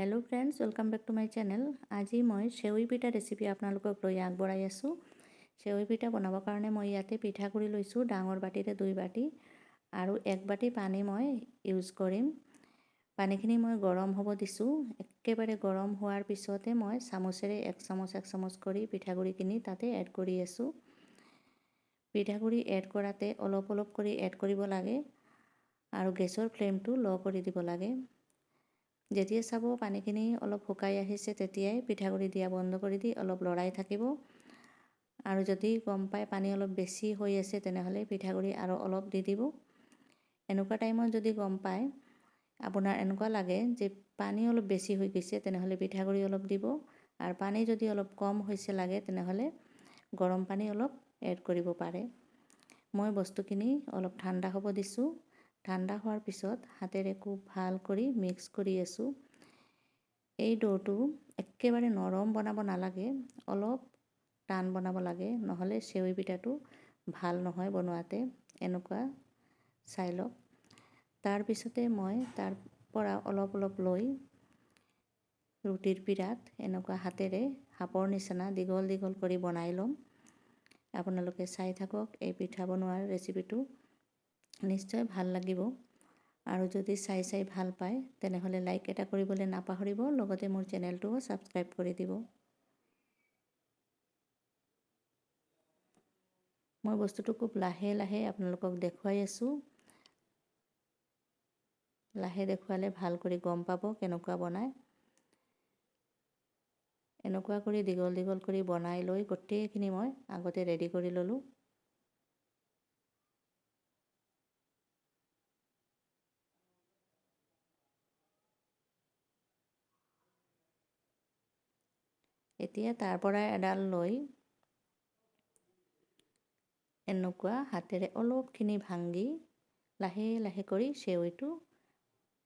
Hello friends, welcome back to my channel. आज मैं सेवई पिठा recipe आपनालोকক লৈ আগবঢ়াই আছো। सेवई पिठा बनाবৰ কাৰণে মই ইয়াতে পিঠাগুড়ি লৈছোঁ ডাঙৰ বাটিৰে 2 বাটি আৰু 1 বাটি পানী মই ইউজ কৰিম। পানীখিনি মই গৰম হ'ব দিছোঁ। একেবাৰে গৰম হোৱাৰ পিছতে মই চামুচেৰে 1 চামুচ কৰি পিঠাগুড়িখিনি তাতে এড কৰি আছোঁ। পিঠাগুড়ি এড কৰাতে অলপ কৰি এড কৰিব লাগে আৰু গেছৰ ফ্লেমটো ল' কৰি দিব লাগে। যেতিয়া চাব পানীখিনি অলপ শুকাই আহিছে তেতিয়াই পিঠাগুড়ি দিয়া বন্ধ কৰি দি অলপ লৰাই থাকিব। আৰু যদি গম পায় পানী অলপ বেছি হৈ আছে তেনেহ'লে পিঠাগুড়ি আৰু অলপ দি দিব। এনেকুৱা টাইমত যদি গম পায় আপোনাৰ এনেকুৱা লাগে যে পানী অলপ বেছি হৈ গৈছে তেনেহ'লে পিঠাগুড়ি অলপ দিব। আৰু পানী যদি অলপ কম হৈছে লাগে তেনেহ'লে গৰম পানী অলপ এড কৰিব পাৰে। মই বস্তুখিনি অলপ ঠাণ্ডা হ'ব দিছোঁ। ঠাণ্ডা হোৱাৰ পিছত হাতেৰে খুব ভাল কৰি মিক্স কৰি আছোঁ। এই ডোটো একেবাৰে নৰম বনাব নালাগে, অলপ টান বনাব লাগে, নহ'লে সেৱই পিঠাটো ভাল নহয় বনোৱাতে। এনেকুৱা চাই লওক। তাৰপিছতে মই তাৰ পৰা অলপ লৈ ৰুটিৰ পিৰাত এনেকুৱা হাতেৰে হাপৰ নিচিনা দীঘল কৰি বনাই ল'ম। আপোনালোকে চাই থাকক, এই পিঠা বনোৱাৰ ৰেচিপিটো নিশ্চয় ভাল লাগিব। আৰু যদি চাই ভাল পায় তেনেহ'লে লাইক এটা কৰিবলৈ নাপাহৰিব, লগতে মোৰ চেনেলটোও সাবস্ক্ৰাইব কৰি দিব। মই বস্তুটো খুব লাহে আপোনালোকক দেখুৱাই আছোঁ। লাহে দেখুৱালে ভাল কৰি গম পাব কেনেকুৱা বনায়। এনেকুৱা কৰি দীঘল কৰি বনাই লৈ গোটেইখিনি মই আগতে ৰেডি কৰি ল'লোঁ। এতিয়া তাৰ পৰা এডাল লৈ এনেকুৱা হাতেৰে অলপখিনি ভাঙি লাহে কৰি সেৱইটো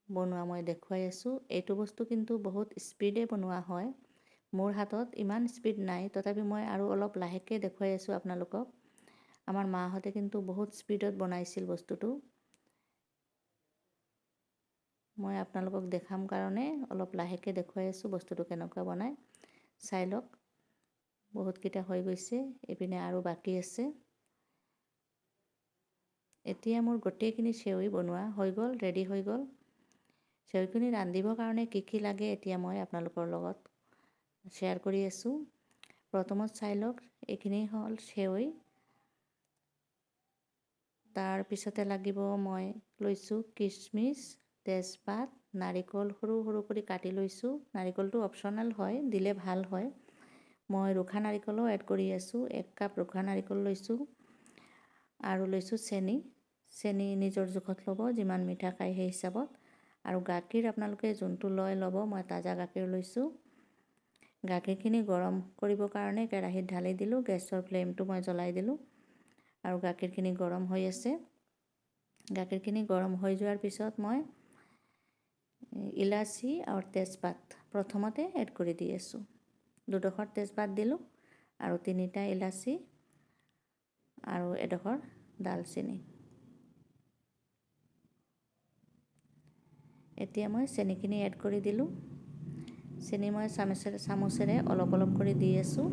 বনোৱা মই দেখুৱাই আছোঁ। এইটো বস্তু কিন্তু বহুত স্পীডে বনোৱা হয়। মোৰ হাতত ইমান স্পীড নাই, তথাপি মই আৰু অলপ লাহেকৈ দেখুৱাই আছোঁ আপোনালোকক। আমাৰ মাহঁতে কিন্তু বহুত স্পীডত বনাইছিল বস্তুটো। মই আপোনালোকক দেখাম কাৰণে অলপ লাহেকৈ দেখুৱাই আছোঁ বস্তুটো কেনেকুৱা বনায়। চাই লওক, বহুতকেইটা হৈ গৈছে, এইপিনে আৰু বাকী আছে। এতিয়া মোৰ গোটেইখিনি সেৱই বনোৱা হৈ গ'ল, ৰেডি হৈ গ'ল। সেৱইখিনি ৰান্ধিবৰ কাৰণে কি লাগে এতিয়া মই আপোনালোকৰ লগত শ্বেয়াৰ কৰি আছোঁ। প্ৰথমত চাই লওক, এইখিনি হ'ল সেৱই। তাৰপিছতে লাগিব মই লৈছোঁ কিচমিচ, তেজপাত, নাৰিকল সৰু কৰি কাটি লৈছোঁ। নাৰিকলটো অপশ্যনেল হয়, দিলে ভাল হয়। মই ৰুখা নাৰিকলো এড কৰি আছোঁ। 1 কাপ ৰুখা নাৰিকল লৈছোঁ আৰু লৈছোঁ চেনি নিজৰ জোখত ল'ব, যিমান মিঠা খায় সেই হিচাপত। আৰু গাখীৰ আপোনালোকে যোনটো ল'ব, মই তাজা গাখীৰ লৈছোঁ। গাখীৰখিনি গৰম কৰিবৰ কাৰণে কেৰাহীত ঢালি দিলোঁ। গেছৰ ফ্লেমটো মই জ্বলাই দিলোঁ আৰু গাখীৰখিনি গৰম হৈ আছে। গাখীৰখিনি গৰম হৈ যোৱাৰ পিছত মই ইলাচি আৰু তেজপাত প্ৰথমতে এড কৰি দি আছোঁ। 2ডোখৰ তেজপাত দিলোঁ আৰু 3টা ইলাচি আৰু 1ডোখৰ ডালচেনি। এতিয়া মই চেনিখিনি এড কৰি দিলোঁ। চেনি মই চামুচেৰে অলপ কৰি দি আছোঁ।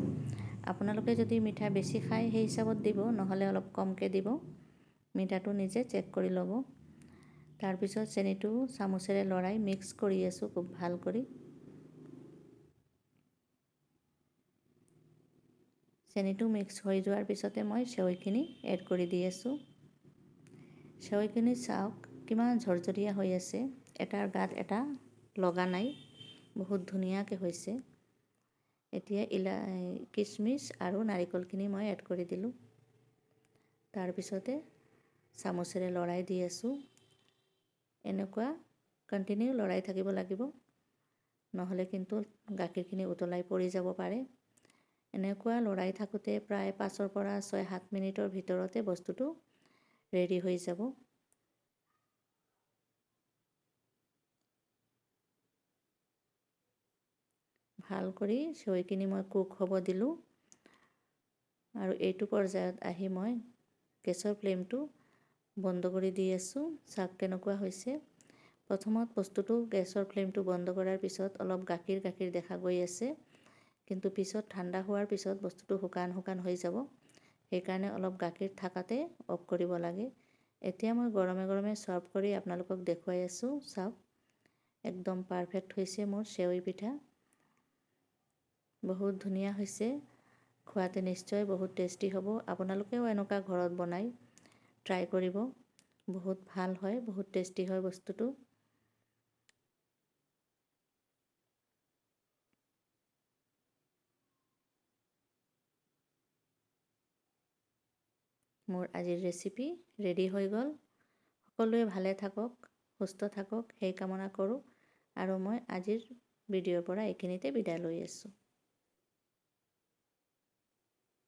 আপোনালোকে যদি মিঠা বেছি খায় সেই হিচাপত দিব, নহ'লে অলপ কমকৈ দিব। মিঠাটো নিজে চেক কৰি ল'ব। তাৰপিছত চেনিটো চামুচেৰে লৰাই মিক্স কৰি আছোঁ খুব ভাল কৰি। চেনিটো মিক্স হৈ যোৱাৰ পিছতে মই সেৱইখিনি এড কৰি দি আছোঁ। সেৱইখিনি চাওক কিমান ঝৰঝৰীয়া হৈ আছে, এটাৰ গাত এটা লগা নাই, বহুত ধুনীয়াকৈ হৈছে। এতিয়া কিচমিচ আৰু নাৰিকলখিনি মই এড কৰি দিলোঁ। তাৰপিছতে চামুচেৰে লৰাই দি আছোঁ। এনেকুৱা কণ্টিনিউ লৰাই থাকিব লাগিব, নহ'লে কিন্তু গাখীৰখিনি উতলাই পৰি যাব পাৰে। এনেকুৱা লৰাই থাকোঁতে প্ৰায় 5 পৰা 6-7 মিনিটৰ ভিতৰতে বস্তুটো ৰেডি হৈ যাব। ভাল কৰি সেৱইখিনি মই কুক হ'ব দিলোঁ আৰু এইটো পৰ্যায়ত আহি মই গেছৰ ফ্লেমটো বন্ধ কৰি দি আছোঁ। চাওক কেনেকুৱা হৈছে। প্ৰথমত বস্তুটো গেছৰ ফ্লেমটো বন্ধ কৰাৰ পিছত অলপ গাখীৰ দেখা গৈ আছে, কিন্তু পিছত ঠাণ্ডা হোৱাৰ পিছত বস্তুটো শুকান হৈ যাব। সেইকাৰণে অলপ গাখীৰ থাকাতে অফ কৰিব লাগে। এতিয়া মই গৰমে গৰমে চাৰ্ভ কৰি আপোনালোকক দেখুৱাই আছোঁ। চাওক, একদম পাৰফেক্ট হৈছে মোৰ চেৱৈ পিঠা। বহুত ধুনীয়া হৈছে, খোৱাতে নিশ্চয় বহুত টেষ্টি হ'ব। আপোনালোকেও এনেকুৱা ঘৰত বনাই ট্ৰাই কৰিব, বহুত ভাল হয়, বহুত টেষ্টি হয় বস্তুটো। মোৰ আজিৰ ৰেচিপি ৰেডি হৈ গ'ল। সকলোৱে ভালে থাকক, সুস্থ থাকক সেই কামনা কৰোঁ। আৰু মই আজিৰ ভিডিঅ'ৰ পৰা এইখিনিতে বিদায় লৈ আছোঁ।